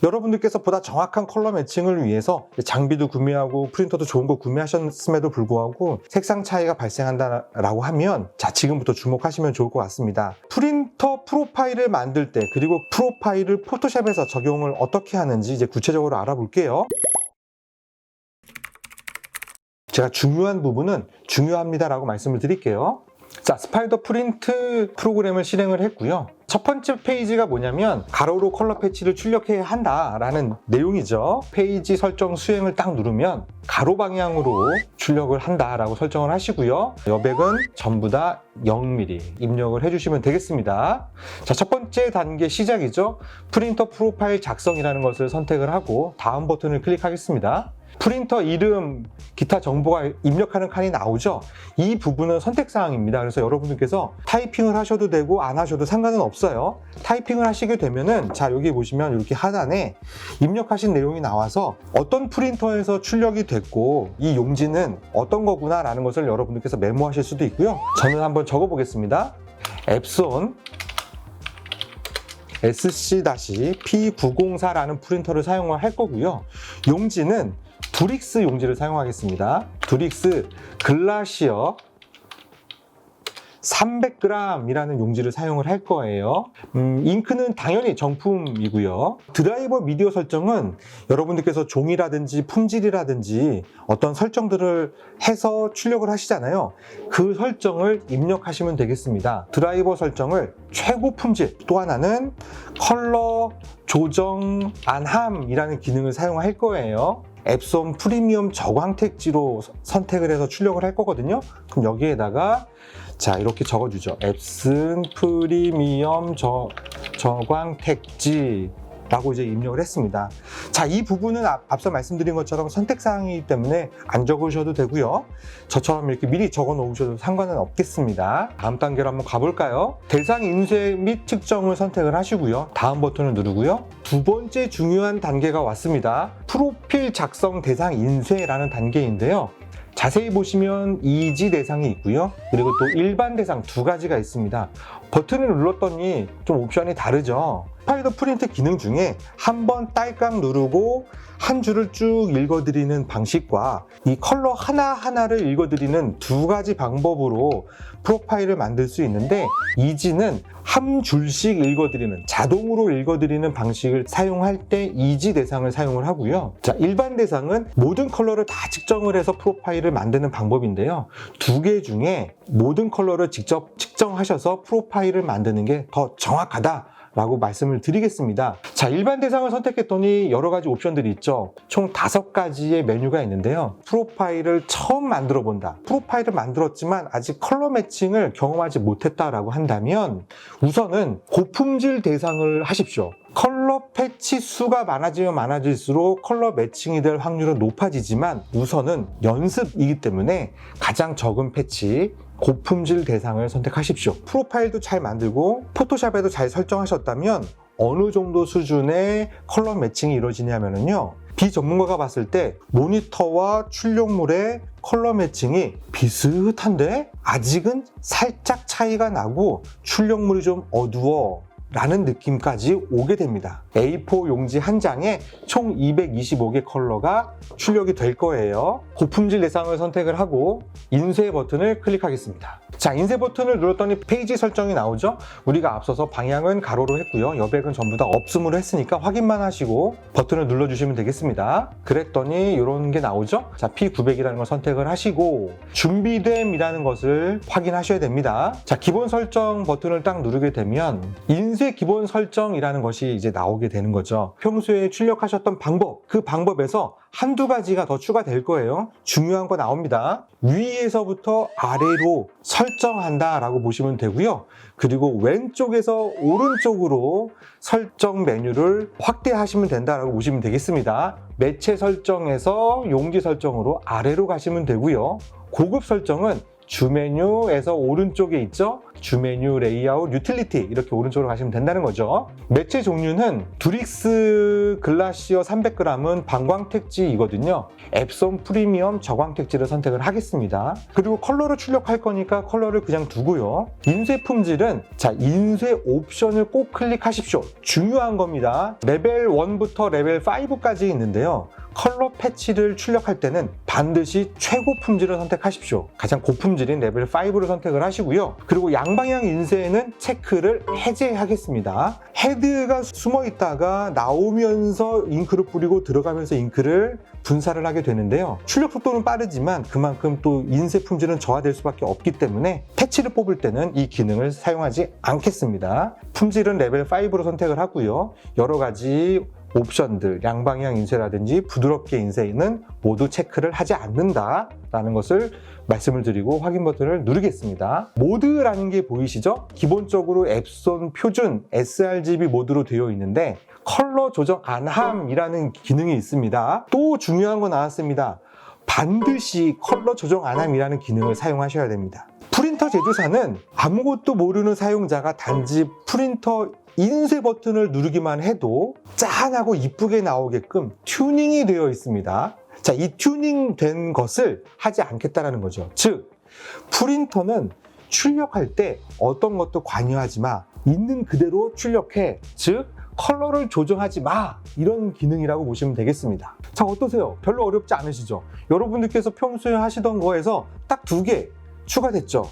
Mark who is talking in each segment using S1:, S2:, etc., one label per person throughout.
S1: 여러분들께서 보다 정확한 컬러 매칭을 위해서 장비도 구매하고 프린터도 좋은 거 구매하셨음에도 불구하고 색상 차이가 발생한다라고 하면 자, 지금부터 주목하시면 좋을 것 같습니다. 프린터 프로파일을 만들 때 그리고 프로파일을 포토샵에서 적용을 어떻게 하는지 이제 구체적으로 알아볼게요. 제가 중요한 부분은 중요합니다라고 말씀을 드릴게요. 자, 스파이더 프린트 프로그램을 실행을 했고요. 첫 번째 페이지가 뭐냐면 가로로 컬러 패치를 출력해야 한다라는 내용이죠. 페이지 설정 수행을 딱 누르면 가로 방향으로 출력을 한다라고 설정을 하시고요. 여백은 전부 다 0mm 입력을 해주시면 되겠습니다. 자, 첫 번째 단계 시작이죠. 프린터 프로파일 작성이라는 것을 선택을 하고 다음 버튼을 클릭하겠습니다. 프린터 이름, 기타 정보가 입력하는 칸이 나오죠. 이 부분은 선택사항입니다. 그래서 여러분들께서 타이핑을 하셔도 되고 안 하셔도 상관은 없어요. 타이핑을 하시게 되면은 자, 여기 보시면 이렇게 하단에 입력하신 내용이 나와서 어떤 프린터에서 출력이 됐고 이 용지는 어떤 거구나 라는 것을 여러분들께서 메모하실 수도 있고요. 저는 한번 적어 보겠습니다. 앱손 SC-P904라는 프린터를 사용을 할 거고요. 용지는 두릭스 용지를 사용하겠습니다. 두릭스 글라시어 300g 이라는 용지를 사용을 할 거예요. 잉크는 당연히 정품이고요. 드라이버 미디어 설정은 여러분들께서 종이라든지 품질이라든지 어떤 설정들을 해서 출력을 하시잖아요. 그 설정을 입력하시면 되겠습니다. 드라이버 설정을 최고 품질, 또 하나는 컬러 조정 안함이라는 기능을 사용할 거예요. 앱손 프리미엄 저광택지로 선택을 해서 출력을 할 거거든요. 그럼 여기에다가 자, 이렇게 적어주죠. 앱슨 프리미엄 저광택지 라고 이제 입력을 했습니다. 자, 이 부분은 앞서 말씀드린 것처럼 선택사항이기 때문에 안 적으셔도 되고요. 저처럼 이렇게 미리 적어 놓으셔도 상관은 없겠습니다. 다음 단계로 한번 가볼까요? 대상 인쇄 및 측정을 선택을 하시고요. 다음 버튼을 누르고요. 두 번째 중요한 단계가 왔습니다. 프로필 작성 대상 인쇄라는 단계인데요. 자세히 보시면 이지 대상이 있고요. 그리고 또 일반 대상 두 가지가 있습니다. 버튼을 눌렀더니 좀 옵션이 다르죠. 스파이더 프린트 기능 중에 한번 딸깍 누르고 한 줄을 쭉 읽어드리는 방식과 이 컬러 하나하나를 읽어드리는 두 가지 방법으로 프로파일을 만들 수 있는데 이지는 한 줄씩 읽어드리는, 자동으로 읽어드리는 방식을 사용할 때 이지 대상을 사용을 하고요. 자, 일반 대상은 모든 컬러를 다 측정을 해서 프로파일을 만드는 방법인데요. 두 개 중에 모든 컬러를 직접 측정하셔서 프로파일을 만드는 게 더 정확하다 라고 말씀을 드리겠습니다. 자, 일반 대상을 선택했더니 여러 가지 옵션들이 있죠. 총 5가지의 메뉴가 있는데요. 프로파일을 처음 만들어 본다. 프로파일을 만들었지만 아직 컬러 매칭을 경험하지 못했다라고 한다면 우선은 고품질 대상을 하십시오. 컬러 패치 수가 많아지면 많아질수록 컬러 매칭이 될 확률은 높아지지만 우선은 연습이기 때문에 가장 적은 패치, 고품질 대상을 선택하십시오. 프로파일도 잘 만들고 포토샵에도 잘 설정하셨다면 어느 정도 수준의 컬러 매칭이 이루어지냐면요. 비전문가가 봤을 때 모니터와 출력물의 컬러 매칭이 비슷한데 아직은 살짝 차이가 나고 출력물이 좀 어두워 라는 느낌까지 오게 됩니다. A4 용지 한 장에 총 225개 컬러가 출력이 될 거예요. 고품질 대상을 선택을 하고 인쇄 버튼을 클릭하겠습니다. 자, 인쇄 버튼을 눌렀더니 페이지 설정이 나오죠. 우리가 앞서서 방향은 가로로 했고요. 여백은 전부 다 없음으로 했으니까 확인만 하시고 버튼을 눌러주시면 되겠습니다. 그랬더니 이런 게 나오죠. 자, P900이라는 걸 선택을 하시고 준비됨이라는 것을 확인하셔야 됩니다. 자, 기본 설정 버튼을 딱 누르게 되면 인쇄 기본 설정이라는 것이 이제 나오게 되는 거죠. 평소에 출력하셨던 방법, 그 방법에서 한두 가지가 더 추가될 거예요. 중요한 거 나옵니다. 위에서부터 아래로 설정한다 라고 보시면 되고요. 그리고 왼쪽에서 오른쪽으로 설정 메뉴를 확대하시면 된다라고 보시면 되겠습니다. 매체 설정에서 용지 설정으로 아래로 가시면 되고요. 고급 설정은 주 메뉴에서 오른쪽에 있죠? 주 메뉴, 레이아웃, 유틸리티 이렇게 오른쪽으로 가시면 된다는 거죠. 매체 종류는 두릭스 글라시어 300g은 반광택지이거든요. 앱손 프리미엄 저광택지를 선택을 하겠습니다. 그리고 컬러를 출력할 거니까 컬러를 그냥 두고요. 인쇄 품질은 인쇄 옵션을 꼭 클릭하십시오. 중요한 겁니다. 레벨 1부터 레벨 5까지 있는데요. 컬러 패치를 출력할 때는 반드시 최고 품질을 선택하십시오. 가장 고품질인 레벨 5를 선택을 하시고요. 그리고 양방향 인쇄에는 체크를 해제하겠습니다. 헤드가 숨어 있다가 나오면서 잉크를 뿌리고 들어가면서 잉크를 분사를 하게 되는데요. 출력 속도는 빠르지만 그만큼 또 인쇄 품질은 저하될 수밖에 없기 때문에 패치를 뽑을 때는 이 기능을 사용하지 않겠습니다. 품질은 레벨 5로 선택을 하고요. 여러 가지 옵션들, 양방향 인쇄라든지 부드럽게 인쇄는 모두 체크를 하지 않는다라는 것을 말씀을 드리고 확인 버튼을 누르겠습니다. 모드라는 게 보이시죠? 기본적으로 앱손 표준 sRGB 모드로 되어 있는데 컬러 조정 안함이라는 기능이 있습니다. 또 중요한 거 나왔습니다. 반드시 컬러 조정 안함이라는 기능을 사용하셔야 됩니다. 프린터 제조사는 아무것도 모르는 사용자가 단지 프린터 인쇄 버튼을 누르기만 해도 짠하고 이쁘게 나오게끔 튜닝이 되어 있습니다. 자, 이 튜닝 된 것을 하지 않겠다라는 거죠. 즉, 프린터는 출력할 때 어떤 것도 관여하지 마. 있는 그대로 출력해. 즉, 컬러를 조정하지 마. 이런 기능이라고 보시면 되겠습니다. 자, 어떠세요? 별로 어렵지 않으시죠? 여러분들께서 평소에 하시던 거에서 딱 2개 추가됐죠.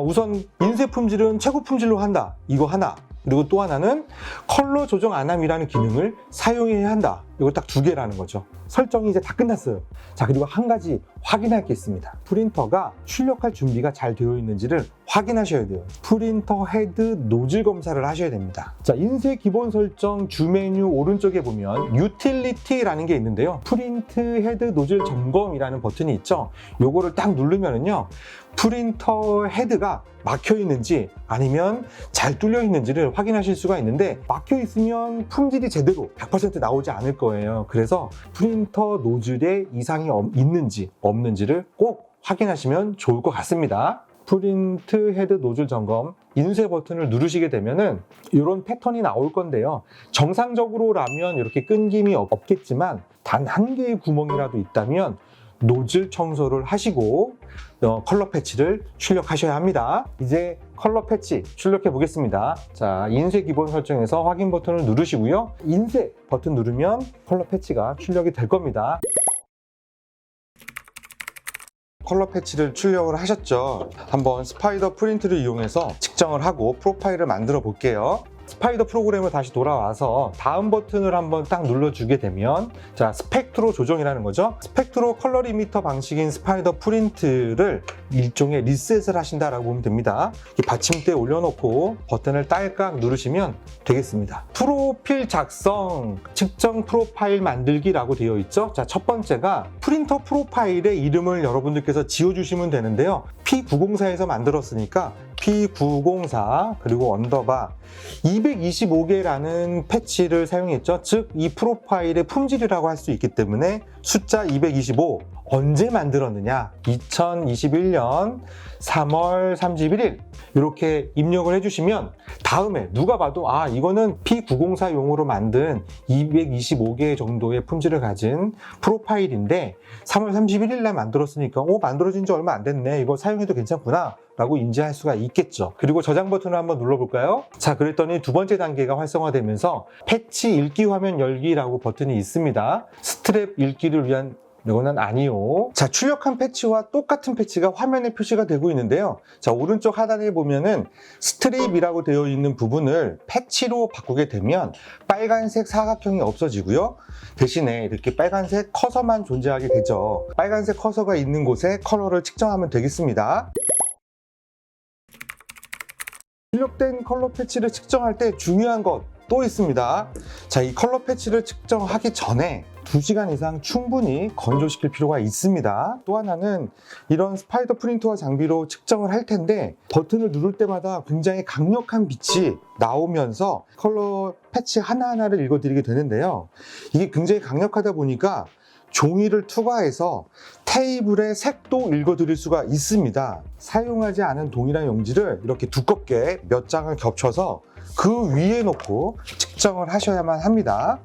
S1: 우선 인쇄 품질은 최고 품질로 한다. 이거 하나. 그리고 또 하나는 컬러 조정 안함이라는 기능을 사용해야 한다. 이거 딱 2개라는 거죠. 설정이 이제 다 끝났어요. 자, 그리고 한 가지 확인할 게 있습니다. 프린터가 출력할 준비가 잘 되어 있는지를 확인하셔야 돼요. 프린터 헤드 노즐 검사를 하셔야 됩니다. 자, 인쇄 기본 설정 주 메뉴 오른쪽에 보면 유틸리티라는 게 있는데요. 프린트 헤드 노즐 점검이라는 버튼이 있죠. 요거를 딱 누르면은요. 프린터 헤드가 막혀 있는지 아니면 잘 뚫려 있는지를 확인하실 수가 있는데 막혀 있으면 품질이 제대로 100% 나오지 않을 거예요. 그래서 프린터 노즐에 이상이 있는지 없는지를 꼭 확인하시면 좋을 것 같습니다. 프린트 헤드 노즐 점검 인쇄 버튼을 누르시게 되면은 이런 패턴이 나올 건데요. 정상적으로라면 이렇게 끊김이 없겠지만 단 한 개의 구멍이라도 있다면 노즐 청소를 하시고 컬러 패치를 출력하셔야 합니다. 이제 컬러 패치 출력해 보겠습니다. 자, 인쇄 기본 설정에서 확인 버튼을 누르시고요. 인쇄 버튼 누르면 컬러 패치가 출력이 될 겁니다. 컬러 패치를 출력을 하셨죠. 한번 스파이더 프린트를 이용해서 측정을 하고 프로파일을 만들어 볼게요. 스파이더 프로그램을 다시 돌아와서 다음 버튼을 한번 딱 눌러주게 되면 자, 스펙트로 조정이라는 거죠. 스펙트로 컬러 리미터 방식인 스파이더 프린트를 일종의 리셋을 하신다라고 보면 됩니다. 이 받침대에 올려놓고 버튼을 딸깍 누르시면 되겠습니다. 프로필 작성, 측정 프로파일 만들기라고 되어 있죠. 자, 첫 번째가 프린터 프로파일의 이름을 여러분들께서 지어주시면 되는데요. P904에서 만들었으니까 P904 그리고 언더바 225개라는 패치를 사용했죠. 즉, 이 프로파일의 품질이라고 할 수 있기 때문에 숫자 225 언제 만들었느냐? 2021년 3월 31일 이렇게 입력을 해주시면 다음에 누가 봐도 아, 이거는 P904용으로 만든 225개 정도의 품질을 가진 프로파일인데 3월 31일 날 만들었으니까 만들어진 지 얼마 안 됐네. 이거 사용해도 괜찮구나 라고 인지할 수가 있겠죠. 그리고 저장 버튼을 한번 눌러볼까요? 자, 그랬더니 두 번째 단계가 활성화되면서 패치 읽기 화면 열기라고 버튼이 있습니다. 스트랩 읽기를 위한 이거는 아니요. 자, 출력한 패치와 똑같은 패치가 화면에 표시가 되고 있는데요. 자, 오른쪽 하단에 보면은 스트립이라고 되어 있는 부분을 패치로 바꾸게 되면 빨간색 사각형이 없어지고요. 대신에 이렇게 빨간색 커서만 존재하게 되죠. 빨간색 커서가 있는 곳에 컬러를 측정하면 되겠습니다. 출력된 컬러 패치를 측정할 때 중요한 것 또 있습니다. 자, 이 컬러 패치를 측정하기 전에 2시간 이상 충분히 건조시킬 필요가 있습니다. 또 하나는 이런 스파이더 프린터와 장비로 측정을 할 텐데 버튼을 누를 때마다 굉장히 강력한 빛이 나오면서 컬러 패치 하나하나를 읽어드리게 되는데요. 이게 굉장히 강력하다 보니까 종이를 투과해서 테이블의 색도 읽어드릴 수가 있습니다. 사용하지 않은 동이랑 용지를 이렇게 두껍게 몇 장을 겹쳐서 그 위에 놓고 측정을 하셔야만 합니다.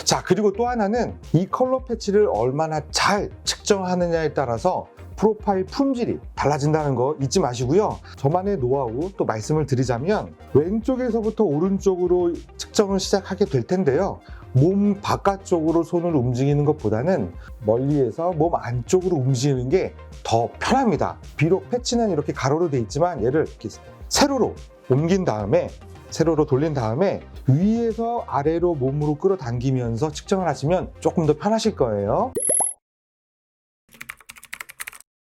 S1: 자, 그리고 또 하나는 이 컬러 패치를 얼마나 잘 측정하느냐에 따라서 프로파일 품질이 달라진다는 거 잊지 마시고요. 저만의 노하우 또 말씀을 드리자면 왼쪽에서부터 오른쪽으로 측정을 시작하게 될 텐데요. 몸 바깥쪽으로 손을 움직이는 것보다는 멀리에서 몸 안쪽으로 움직이는 게 더 편합니다. 비록 패치는 이렇게 가로로 되어 있지만 얘를 이렇게 세로로 옮긴 다음에 세로로 돌린 다음에 위에서 아래로 몸으로 끌어당기면서 측정을 하시면 조금 더 편하실 거예요.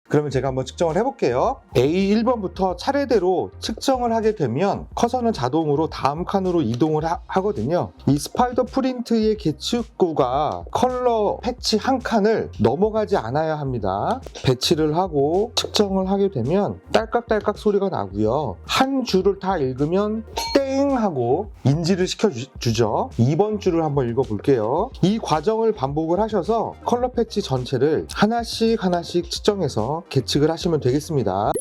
S1: 그러면 제가 한번 측정을 해볼게요. A1번부터 차례대로 측정을 하게 되면 커서는 자동으로 다음 칸으로 이동을 하거든요. 이 스파이더 프린트의 계측구가 컬러 패치 한 칸을 넘어가지 않아야 합니다. 배치를 하고 측정을 하게 되면 딸깍딸깍 소리가 나고요. 한 줄을 다 읽으면 땡 하고 인지를 시켜주죠. 2번 줄을 한번 읽어볼게요. 이 과정을 반복을 하셔서 컬러 패치 전체를 하나씩 측정해서 계측을 하시면 되겠습니다.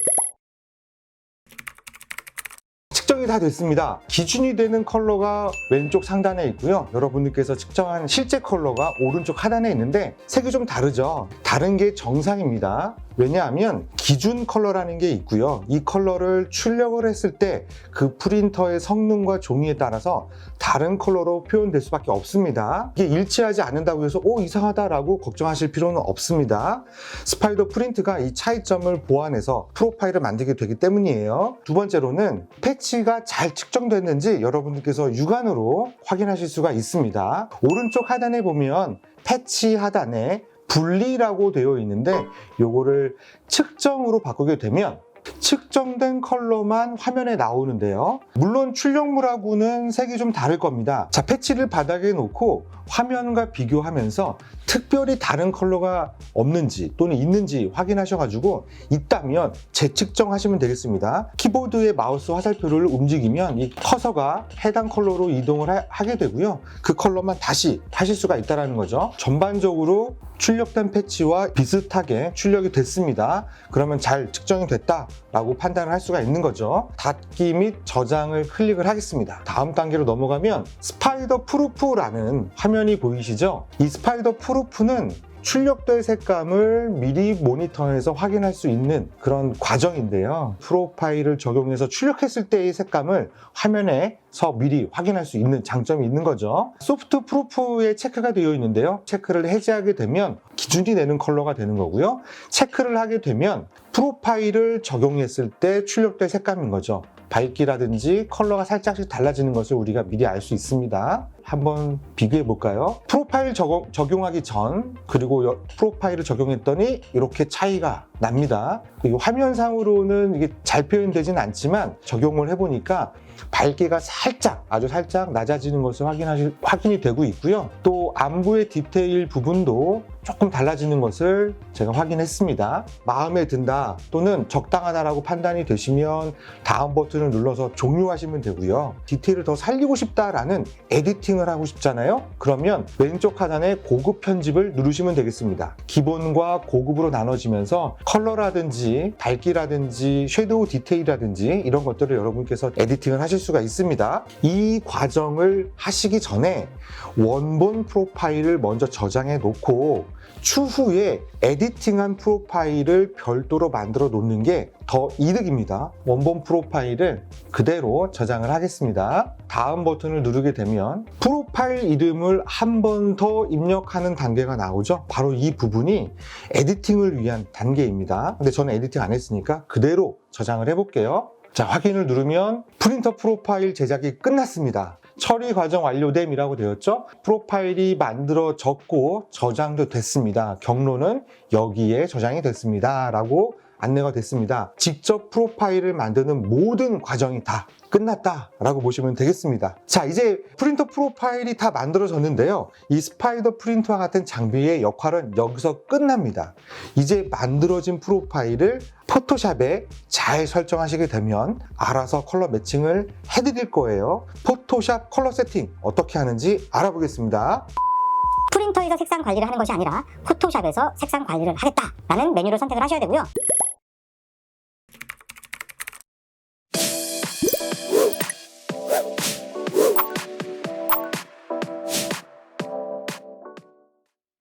S1: 측정이 다 됐습니다. 기준이 되는 컬러가 왼쪽 상단에 있고요. 여러분들께서 측정한 실제 컬러가 오른쪽 하단에 있는데 색이 좀 다르죠. 다른 게 정상입니다. 왜냐하면 기준 컬러라는 게 있고요. 이 컬러를 출력을 했을 때 그 프린터의 성능과 종이에 따라서 다른 컬러로 표현될 수밖에 없습니다. 이게 일치하지 않는다고 해서 이상하다라고 걱정하실 필요는 없습니다. 스파이더 프린트가 이 차이점을 보완해서 프로파일을 만들게 되기 때문이에요. 두 번째로는 패치가 잘 측정됐는지 여러분들께서 육안으로 확인하실 수가 있습니다. 오른쪽 하단에 보면 패치 하단에 분리라고 되어 있는데 요거를 측정으로 바꾸게 되면 측정된 컬러만 화면에 나오는데요. 물론 출력물하고는 색이 좀 다를 겁니다. 자, 패치를 바닥에 놓고 화면과 비교하면서 특별히 다른 컬러가 없는지 또는 있는지 확인하셔가지고 있다면 재측정하시면 되겠습니다. 키보드의 마우스 화살표를 움직이면 이 커서가 해당 컬러로 이동을 하게 되고요. 그 컬러만 다시 하실 수가 있다는 거죠. 전반적으로 출력된 패치와 비슷하게 출력이 됐습니다. 그러면 잘 측정이 됐다라고 판단을 할 수가 있는 거죠. 닫기 및 저장을 클릭을 하겠습니다. 다음 단계로 넘어가면 스파이더 프루프라는 화면이 보이시죠? 이 스파이더 프루프는 출력될 색감을 미리 모니터에서 확인할 수 있는 그런 과정인데요. 프로파일을 적용해서 출력했을 때의 색감을 화면에서 미리 확인할 수 있는 장점이 있는 거죠. 소프트 프루프에 체크가 되어 있는데요. 체크를 해제하게 되면 기준이 되는 컬러가 되는 거고요. 체크를 하게 되면 프로파일을 적용했을 때 출력될 색감인 거죠. 밝기라든지 컬러가 살짝씩 달라지는 것을 우리가 미리 알 수 있습니다. 한번 비교해 볼까요? 프로파일 적용하기 전 그리고 프로파일을 적용했더니 이렇게 차이가 납니다. 그리고 화면상으로는 이게 잘 표현되진 않지만 적용을 해보니까 밝기가 아주 살짝 낮아지는 것을 확인이 되고 있고요. 또 안부의 디테일 부분도 조금 달라지는 것을 제가 확인했습니다. 마음에 든다 또는 적당하다라고 판단이 되시면 다음 버튼을 눌러서 종료하시면 되고요. 디테일을 더 살리고 싶다라는 에디팅을 하고 싶잖아요. 그러면 왼쪽 하단에 고급 편집을 누르시면 되겠습니다. 기본과 고급으로 나눠지면서 컬러라든지 밝기라든지 섀도우 디테일이라든지 이런 것들을 여러분께서 에디팅을 하실 수가 있습니다. 이 과정을 하시기 전에 원본 프로파일을 먼저 저장해 놓고 추후에 에디팅한 프로파일을 별도로 만들어 놓는 게 더 이득입니다. 원본 프로파일을 그대로 저장을 하겠습니다. 다음 버튼을 누르게 되면 프로파일 이름을 한 번 더 입력하는 단계가 나오죠. 바로 이 부분이 에디팅을 위한 단계입니다. 근데 저는 에디팅 안 했으니까 그대로 저장을 해볼게요. 자, 확인을 누르면 프린터 프로파일 제작이 끝났습니다. 처리 과정 완료됨이라고 되었죠. 프로파일이 만들어졌고 저장도 됐습니다. 경로는 여기에 저장이 됐습니다 라고 안내가 됐습니다. 직접 프로파일을 만드는 모든 과정이 다 끝났다라고 보시면 되겠습니다. 자, 이제 프린터 프로파일이 다 만들어졌는데요. 이 스파이더 프린터와 같은 장비의 역할은 여기서 끝납니다. 이제 만들어진 프로파일을 포토샵에 잘 설정하시게 되면 알아서 컬러 매칭을 해드릴 거예요. 포토샵 컬러 세팅 어떻게 하는지 알아보겠습니다.
S2: 프린터에서 색상 관리를 하는 것이 아니라 포토샵에서 색상 관리를 하겠다라는 메뉴를 선택을 하셔야 되고요.